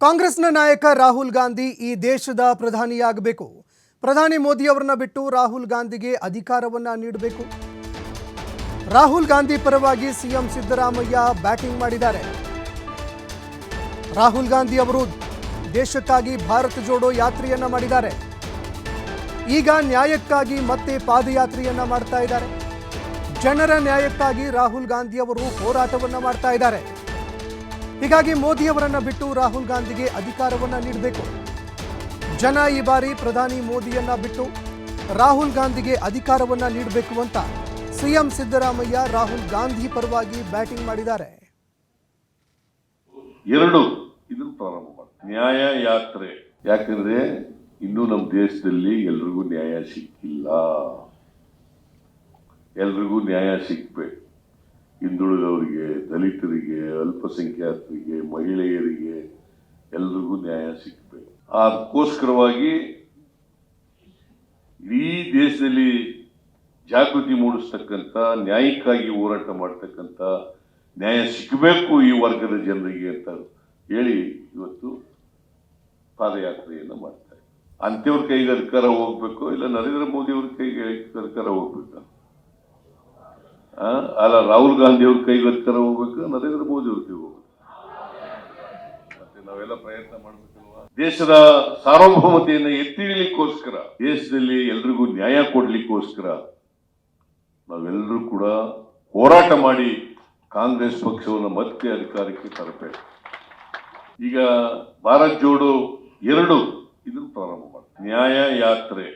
ಕಾಂಗ್ರೆಸ್ನ ನಾಯಕ ರಾಹುಲ್ ಗಾಂಧಿ ಈ ದೇಶದ ಪ್ರಧಾನಿಯಾಗಬೇಕು. ಪ್ರಧಾನಿ ಮೋದಿ ಅವರನ್ನ ಬಿಟ್ಟು ರಾಹುಲ್ ಗಾಂಧಿಗೆ ಅಧಿಕಾರವನ್ನ ನೀಡಬೇಕು. ರಾಹುಲ್ ಗಾಂಧಿ ಪರವಾಗಿ ಸಿಎಂ ಸಿದ್ದರಾಮಯ್ಯ ಬ್ಯಾಟಿಂಗ್ ಮಾಡಿದ್ದಾರೆ. ರಾಹುಲ್ ಗಾಂಧಿ ಅವರು ದೇಶಕ್ಕಾಗಿ ಭಾರತ ಜೋಡೋ ಯಾತ್ರೆಯನ್ನ ಮಾಡಿದ್ದಾರೆ. ಈಗ ನ್ಯಾಯಕ್ಕಾಗಿ ಮತ್ತೆ ಪಾದಯಾತ್ರೆಯನ್ನ ಮಾಡ್ತಾ ಇದ್ದಾರೆ. ಜನರ ನ್ಯಾಯಕ್ಕಾಗಿ ರಾಹುಲ್ ಗಾಂಧಿ ಅವರು ಹೋರಾಟವನ್ನ ಮಾಡ್ತಾ ಇದ್ದಾರೆ. ಹೀಗಾಗಿ ಮೋದಿ ಅವರನ್ನ ಬಿಟ್ಟು ರಾಹುಲ್ ಗಾಂಧಿಗೆ ಅಧಿಕಾರವನ್ನ ನೀಡಬೇಕು. ಜನ ಈ ಬಾರಿ ಪ್ರಧಾನಿ ಮೋದಿಯನ್ನ ಬಿಟ್ಟು ರಾಹುಲ್ ಗಾಂಧಿಗೆ ಅಧಿಕಾರವನ್ನ ನೀಡಬೇಕು ಅಂತ ಸಿಎಂ ಸಿದ್ದರಾಮಯ್ಯ ರಾಹುಲ್ ಗಾಂಧಿ ಪರವಾಗಿ ಬ್ಯಾಟಿಂಗ್ ಮಾಡಿದ್ದಾರೆ. ಎರಡು ಇದನ್ನು ಪ್ರಾರಂಭ ಮಾಡಿ ನ್ಯಾಯ ಯಾತ್ರೆ. ಯಾಕಂದ್ರೆ ಇನ್ನೂ ನಮ್ಮ ದೇಶದಲ್ಲಿ ಎಲ್ರಿಗೂ ನ್ಯಾಯ ಸಿಕ್ಕಿಲ್ಲ. ಎಲ್ರಿಗೂ ನ್ಯಾಯ ಸಿಕ್ಬೇಕು. ಹಿಂದುಳಿದವರಿಗೆ, ದಲಿತರಿಗೆ, ಅಲ್ಪಸಂಖ್ಯಾತರಿಗೆ, ಮಹಿಳೆಯರಿಗೆ ಎಲ್ರಿಗೂ ನ್ಯಾಯ ಸಿಕ್ಬೇಕು. ಅದಕ್ಕೋಸ್ಕರವಾಗಿ ಇಡೀ ದೇಶದಲ್ಲಿ ಜಾಗೃತಿ ಮೂಡಿಸ್ತಕ್ಕಂಥ, ನ್ಯಾಯಕ್ಕಾಗಿ ಹೋರಾಟ ಮಾಡ್ತಕ್ಕಂಥ, ನ್ಯಾಯ ಸಿಕ್ಕಬೇಕು ಈ ವರ್ಗದ ಜನರಿಗೆ ಅಂತ ಹೇಳಿ ಇವತ್ತು ಪಾದಯಾತ್ರೆಯನ್ನು ಮಾಡ್ತಾರೆ. ಅಂತ್ಯವ್ರ ಕೈಗೆ ಅಧಿಕಾರ ಹೋಗ್ಬೇಕು, ಇಲ್ಲ ನರೇಂದ್ರ ಮೋದಿ ಅವ್ರ ಕೈಗೆ ಅಧಿಕಾರ ಹೋಗ್ಬೇಕು? ಅಲ್ಲ, ರಾಹುಲ್ ಗಾಂಧಿ ಅವ್ರ ಕೈಗೆ ಅಧಿಕಾರ ಹೋಗ್ಬೇಕು, ನರೇಂದ್ರ ಮೋದಿ ಅವ್ರ ಕೈಗೆ ಹೋಗ್ಬೇಕು. ಮತ್ತೆ ನಾವೆಲ್ಲ ಪ್ರಯತ್ನ ಮಾಡ್ಬೇಕಲ್ವಾ? ದೇಶದ ಸಾರ್ವಭೌಮತೆಯನ್ನು ಎತ್ತಿ ಹಿಡಿಲಿಕ್ಕೋಸ್ಕರ, ದೇಶದಲ್ಲಿ ಎಲ್ರಿಗೂ ನ್ಯಾಯ ಕೊಡ್ಲಿಕ್ಕೋಸ್ಕರ ನಾವೆಲ್ಲರೂ ಕೂಡ ಹೋರಾಟ ಮಾಡಿ ಕಾಂಗ್ರೆಸ್ ಪಕ್ಷವನ್ನು ಮತ್ತೆ ಅಧಿಕಾರಕ್ಕೆ ತರಬೇಕು. ಈಗ ಭಾರತ್ ಜೋಡೋ 2 ಇದನ್ನು ಪ್ರಾರಂಭ ಮಾಡಿ ನ್ಯಾಯ ಯಾತ್ರೆ.